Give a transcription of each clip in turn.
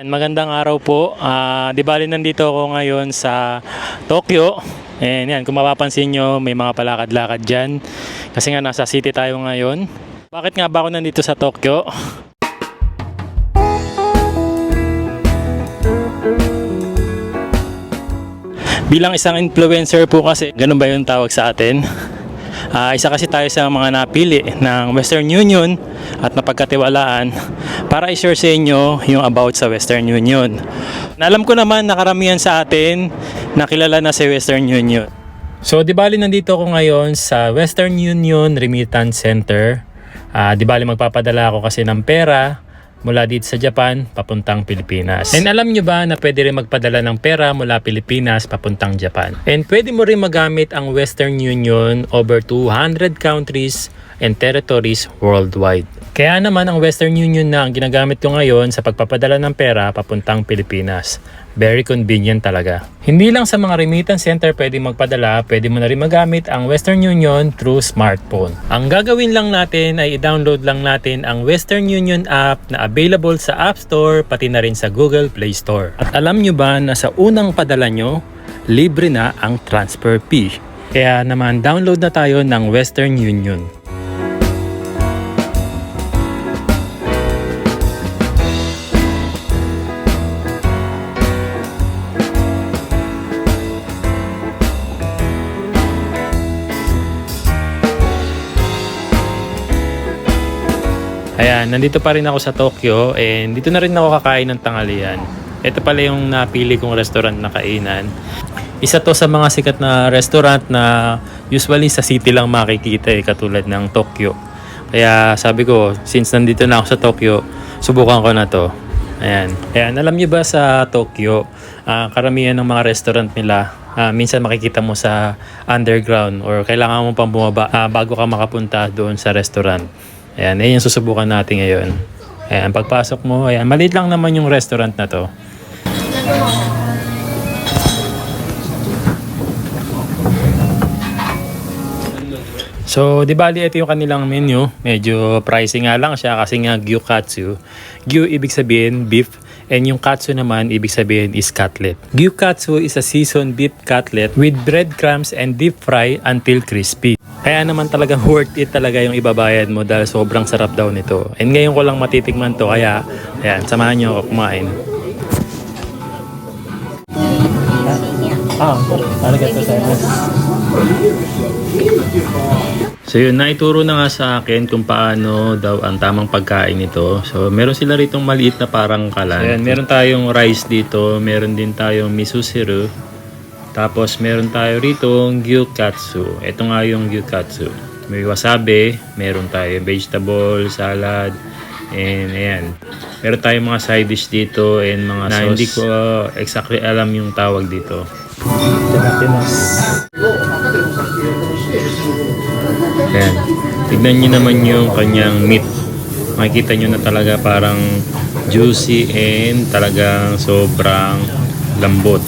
Magandang araw po. Di bali nandito ako ngayon sa Tokyo. And yan, kung mapapansin nyo, may mga palakad-lakad dyan. Kasi nga nasa city tayo ngayon. Bakit nga ba ako nandito sa Tokyo? Bilang isang influencer po kasi, ganun ba yung tawag sa atin? Isa kasi tayo sa mga napili ng Western Union at napagkatiwalaan para i-share sa inyo yung about sa Western Union. Alam ko naman na karamihan sa atin nakilala na si Western Union. So di bali nandito ako ngayon sa Western Union Remittance Center. Di bali magpapadala ako kasi ng pera mula dito sa Japan papuntang Pilipinas. And alam nyo ba na pwede rin magpadala ng pera mula Pilipinas papuntang Japan? And pwede mo rin magamit ang Western Union over 200 countries and territories worldwide. Kaya naman ang Western Union na ang ginagamit ko ngayon sa pagpapadala ng pera papuntang Pilipinas. Very convenient talaga. Hindi lang sa mga remittance center pwede magpadala, pwede mo na rin magamit ang Western Union through smartphone. Ang gagawin lang natin ay i-download lang natin ang Western Union app na available sa App Store pati na rin sa Google Play Store. At alam nyo ba na sa unang padala nyo, libre na ang transfer fee. Kaya naman download na tayo ng Western Union. Ayan, nandito pa rin ako sa Tokyo and dito na rin ako kakain ng tanghalian. Ito pala yung napili kong restaurant na kainan. Isa to sa mga sikat na restaurant na usually sa city lang makikita katulad ng Tokyo. Kaya sabi ko, since nandito na ako sa Tokyo, subukan ko na to. Ayan. Ayan, alam niyo ba sa Tokyo, karamihan ng mga restaurant nila, minsan makikita mo sa underground or kailangan mo pang bumaba bago ka makapunta doon sa restaurant. Ayan, yung susubukan natin ngayon. Ayan, pagpasok mo, ayan, maliit lang naman yung restaurant na to. So, di bali ito yung kanilang menu. Medyo pricey nga lang siya kasi nga gyukatsu. Gyu ibig sabihin beef and yung katsu naman ibig sabihin is cutlet. Gyukatsu is a seasoned beef cutlet with breadcrumbs and deep fry until crispy. Kaya naman talagang worth it talaga yung ibabayad mo dahil sobrang sarap daw nito. And ngayon ko lang matitikman to kaya ayan, samahan nyo ako kumain. So yun, naituro na nga sa akin kung paano daw ang tamang pagkain nito. So meron sila ritong maliit na parang kalan. So, ayan, meron tayong rice dito, meron din tayong miso siru. Tapos meron tayo rito gyukatsu. Ito nga yung gyukatsu. May wasabi, meron tayo vegetable, salad, and ayan. Meron tayong mga side dish dito and mga sauce. Hindi ko exactly alam yung tawag dito. Ayan. Tignan nyo naman yung kanyang meat. Makikita nyo na talaga parang juicy and talagang sobrang lambot.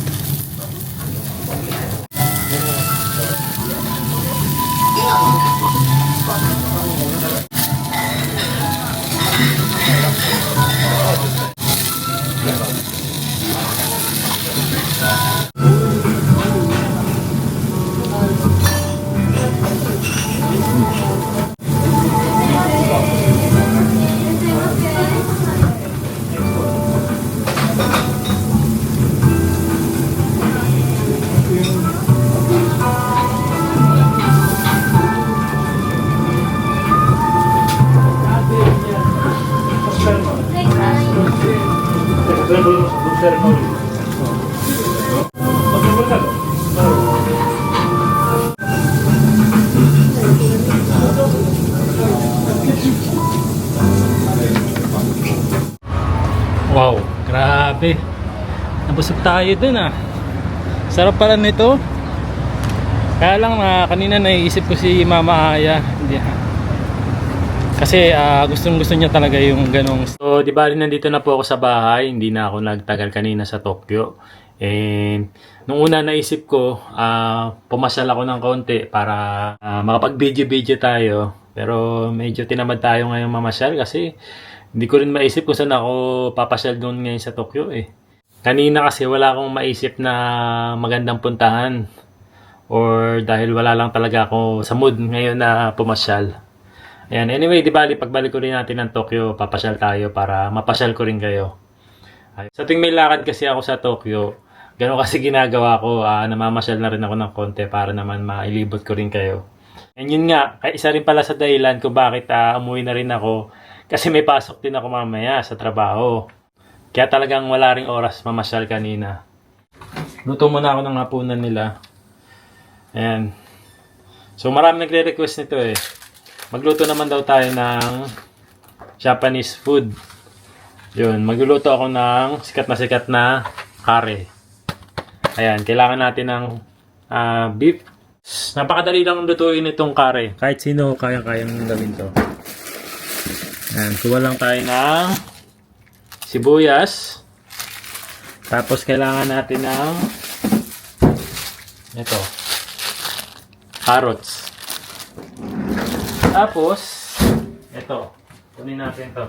Wow, grabe. Nabusog tayo dun Sarap pala nito. Kaya lang kanina naiisip ko si Mama Aya. Kasi gustong-gusto niya talaga yung ganong. So, di ba nandito na po ako sa bahay. Hindi na ako nagtagal kanina sa Tokyo. And nung una naisip ko, pumasyal ako ng konti para makapag-video-video tayo. Pero medyo tinamad tayo ngayong mamasyal kasi Hindi ko rin maisip kung saan ako papasyal doon ngayon sa Tokyo eh. Kanina kasi wala akong maisip na magandang puntahan. Or dahil wala lang talaga ako sa mood ngayon na pumasyal. Ayan, anyway, di bali, pagbalik ko rin natin ng Tokyo, papasyal tayo para mapasyal ko rin kayo. Sa tuwing may lakad kasi ako sa Tokyo, gano'n kasi ginagawa ko, namamasyal na rin ako ng konti para naman mailibot ko rin kayo. And yun nga, isa rin pala sa dahilan kung bakit umuwi na rin ako, kasi may pasok din ako mamaya sa trabaho. Kaya talagang wala ring oras mamasyal kanina. Luto muna ako ng hapunan nila. Ayan. So marami nagre-request nito eh. Magluto naman daw tayo ng Japanese food. Yun, magluluto ako ng sikat na kare. Ayan, kailangan natin ng beef. Napakadali lang lutuin itong kare. Kahit sino kayang gawin to. Ayan, kuha lang tayo ng sibuyas. Tapos kailangan natin ng ito, carrots. Tapos ito, kunin natin to.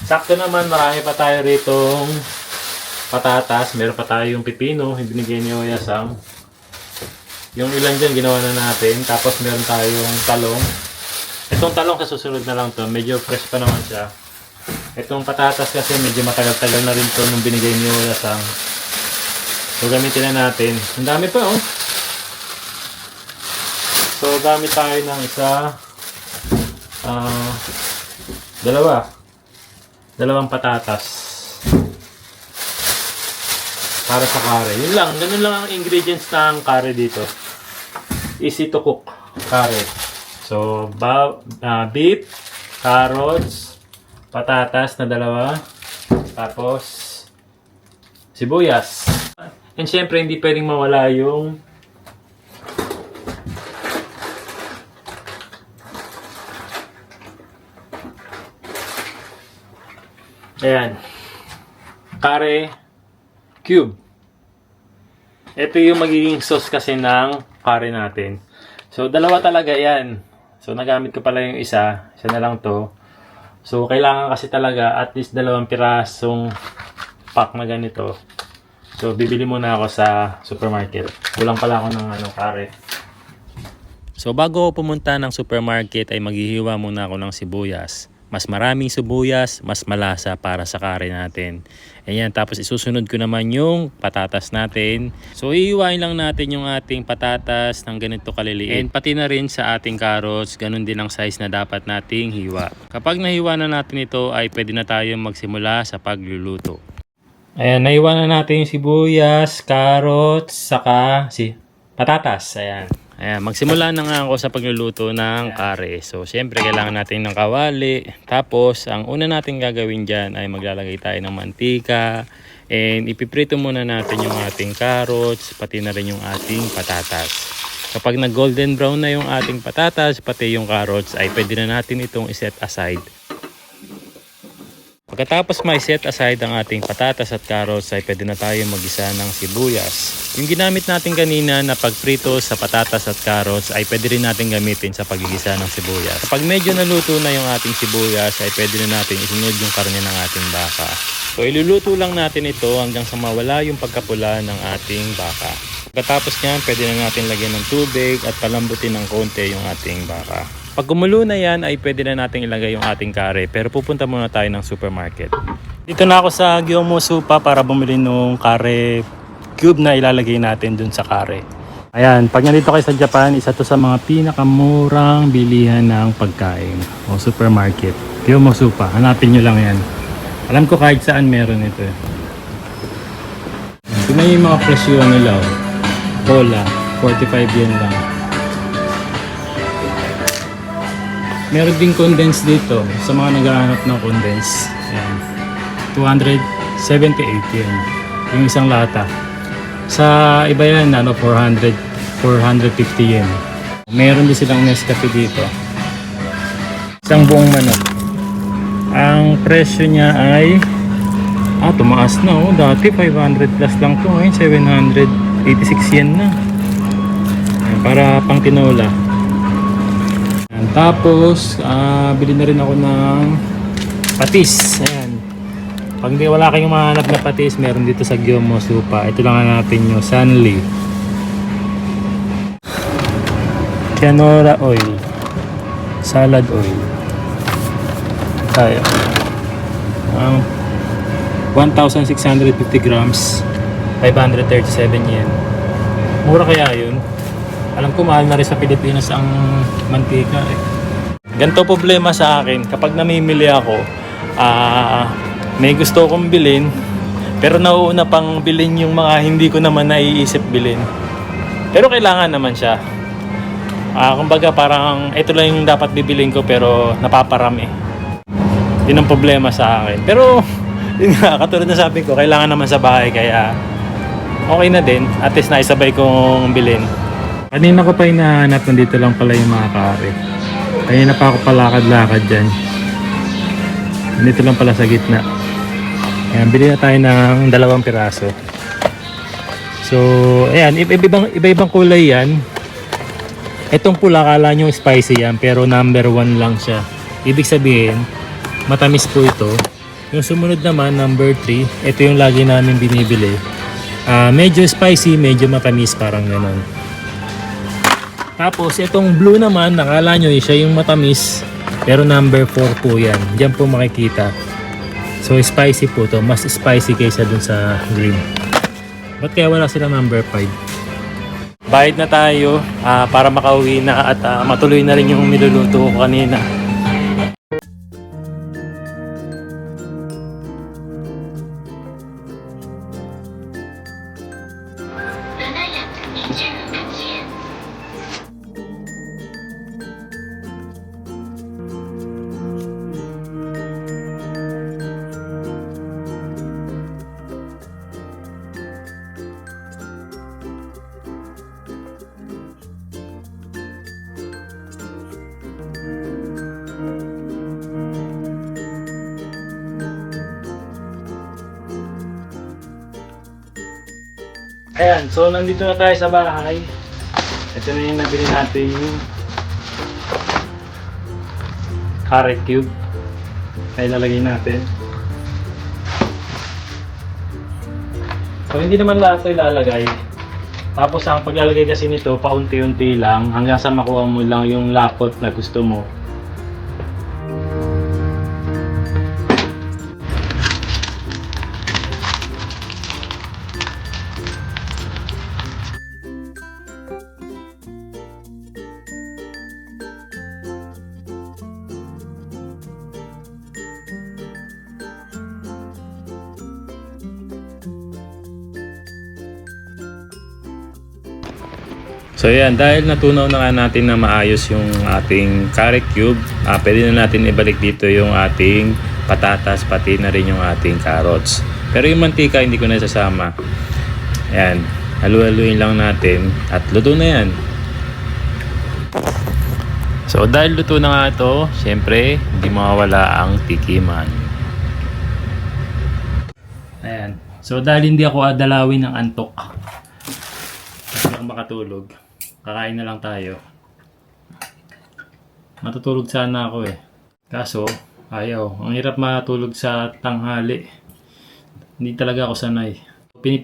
Sakto naman, marami pa tayo ritong patatas. Meron pa tayong pipino, binigay ni Oyasang. Yung ilan dyan, ginawa na natin. Tapos meron tayong talong. Itong talong sa susunod na lang to. Medyo fresh pa naman siya. Itong patatas kasi medyo matagal-tagal na rin to nung binigay ni Oyasang. So gamitin na natin. Ang dami pa oh. So gamit tayo ng isa, dalawang patatas para sa kare. Yun lang, ganun lang ang ingredients ng kare dito. Easy to cook kare. So beef, carrots, patatas na dalawa, tapos sibuyas. And syempre hindi pwedeng mawala yung ayan, kare cube. Ito yung magiging sauce kasi ng kare natin. So dalawa talaga yan. So nagamit ko pala yung isa na lang to. So kailangan kasi talaga at least 2 pirasong pack na ganito. So bibili muna ako sa supermarket. Kulang pala ako ng kare. So bago ako pumunta ng supermarket ay maghihiwa muna ako ng sibuyas. Mas maraming sibuyas, mas malasa para sa kare natin. Ayan, tapos isusunod ko naman yung patatas natin. So iiwain lang natin yung ating patatas ng ganito kaliliit. And pati na rin sa ating carrots, ganun din ang size na dapat nating hiwa. Kapag nahiwa na natin ito ay pwede na tayong magsimula sa pagluluto. Ayan, nahiwa na natin yung sibuyas, carrots, saka patatas. Ayan. Ayan, magsimula na nga ako sa pagluluto ng kare. So, syempre, kailangan natin ng kawali. Tapos, ang una natin gagawin dyan ay maglalagay tayo ng mantika. And ipiprito muna natin yung ating carrots, pati na rin yung ating patatas. Kapag nag-golden brown na yung ating patatas, pati yung carrots, ay pwede na natin itong iset aside. Pagkatapos may set aside ang ating patatas at carrots ay pwede na tayo mag-isa ng sibuyas. Yung ginamit natin kanina na pagprito sa patatas at carrots ay pwede rin natin gamitin sa pagigisa ng sibuyas. Kapag medyo naluto na yung ating sibuyas ay pwede na natin isunod yung karne ng ating baka. So iluluto lang natin ito hanggang sa mawala yung pagkapula ng ating baka. Pagkatapos niyan pwede na natin lagyan ng tubig at palambutin ng konti yung ating baka. Pag gumulo na yan ay pwede na natin ilagay yung ating kare pero pupunta muna tayo ng supermarket. Dito na ako sa Gyomo Supa para bumili ng kare cube na ilalagay natin dun sa kare. Ayan, pag nandito kayo sa Japan, isa to sa mga pinakamurang bilihan ng pagkain o supermarket. Gyomo Supa, hanapin nyo lang yan. Alam ko kahit saan meron ito. Ito na yung mga presyo nila. Cola, 45 yen lang. Meron ding condense dito sa mga naghahanap ng condense. Ayan. 278 yen. Yung isang lata. Sa iba yan, 450 yen. Meron din silang Nescafe dito. Isang buong manok. Ang presyo niya ay tumaas na oh. Dati 500 plus lang to. Ngayon 786 yen na. Ayan, para pang tinola. Tapos, bili na rin ako ng patis. Ayan. Pag hindi wala kayong mahanap na patis, meron dito sa Gyomo Supa. Ito lang natin yung Sunli. Canola oil. Salad oil. Tayo. 1,650 grams. 537 yen. Mura kaya yun? Alam ko mahal na rin sa Pilipinas ang mantika eh. Ganito problema sa akin, kapag namimili ako, may gusto kong bilhin, pero nauuna pang bilhin yung mga hindi ko naman naiisip bilhin. Pero kailangan naman siya. Kumbaga parang ito lang yung dapat bibilhin ko pero napaparami. Yun ang problema sa akin. Pero yun nga, katulad na sabi ko, kailangan naman sa bahay kaya okay na din. At least naisabay kong bilhin. Kanina ko pa hinahanap, nandito lang pala yung mga kare. Kanina pa ako palakad-lakad dyan. Nandito lang pala sa gitna. Ayan, bili na tayo ng 2 piraso. So, ayan, iba-ibang kulay yan. Itong pula, kala nyo spicy yan, pero number 1 lang siya. Ibig sabihin, matamis po ito. Yung sumunod naman, number 3, ito yung lagi namin binibili. Medyo spicy, medyo matamis, parang ganon. Tapos itong blue naman, nakala nyo siya yung matamis, pero number 4 po yan. Diyan po makikita. So spicy po to, mas spicy kaysa dun sa green. Ba't kaya wala sila number 5? Bayad na tayo para makauwi na at matuloy na rin yung niluluto ko kanina. Ayan, so nandito na tayo sa bahay. Ito na yung nabili natin yung carrot cube. Kaya lalagay natin. So hindi naman lahat ito ilalagay. Tapos ang paglalagay kasi nito, paunti-unti lang hanggang sa makuha mo lang yung lapot na gusto mo. So yan, dahil natunaw na nga natin na maayos yung ating carrot cube, pwede na natin ibalik dito yung ating patatas, pati na rin yung ating carrots. Pero yung mantika hindi ko na sasama. Ayan, halu-haluin lang natin at luto na yan. So dahil luto na nga ito, syempre hindi mawawala ang tikiman. Ayan, so dahil hindi ako adalawin ng antok, kasi ako makatulog, kakain na lang tayo. Matutulog sana ako eh. Kaso, ayaw. Ang hirap matulog sa tanghali. Hindi talaga ako sanay.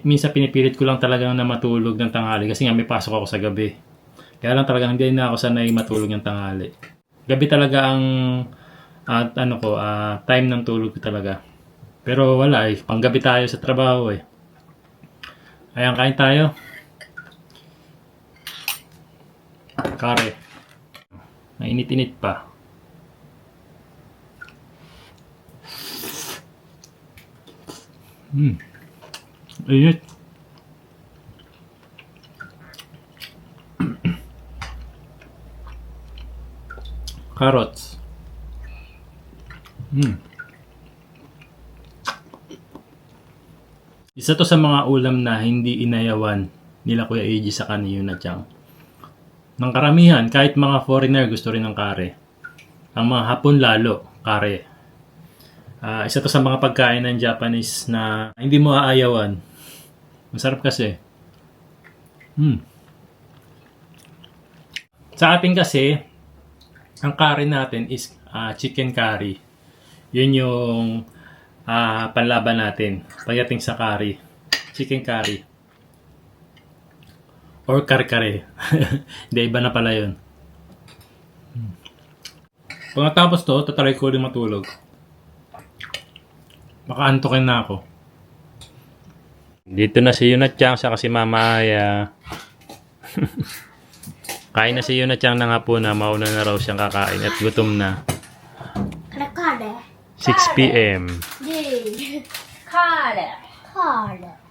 Minsan pinipilit ko lang talaga na matulog ng tanghali kasi nga may pasok ako sa gabi. Kaya lang talaga hindi na ako sanay matulog ng tanghali. Gabi talaga ang time ng tulog ko talaga. Pero wala eh. Panggabi tayo sa trabaho eh. Ayan, kain tayo. Kare. Mainit-init pa. Init. Carrots. Isa to sa mga ulam na hindi inayawan nila Kuya AJ sa kaniyo na tiyang. Ng karamihan, kahit mga foreigner gusto rin ng kare. Ang mga Hapon lalo, kare. Isa to sa mga pagkain ng Japanese na hindi mo aayawan. Masarap kasi. Sa atin kasi, Ang curry natin is chicken curry. Yun yung panlaban natin pagdating sa curry. Chicken curry. Or kare-kare. Hindi, iba na pala yun. Pagkatapos to, tatry ko rin matulog. Makaantokin na ako. Dito na si Yunat-chan sa kasi Mama Aya. Kain na si Yunat-chan na nga po na mauna na raw siyang kakain at gutom na. カレー 6 p.m. でカーレカレー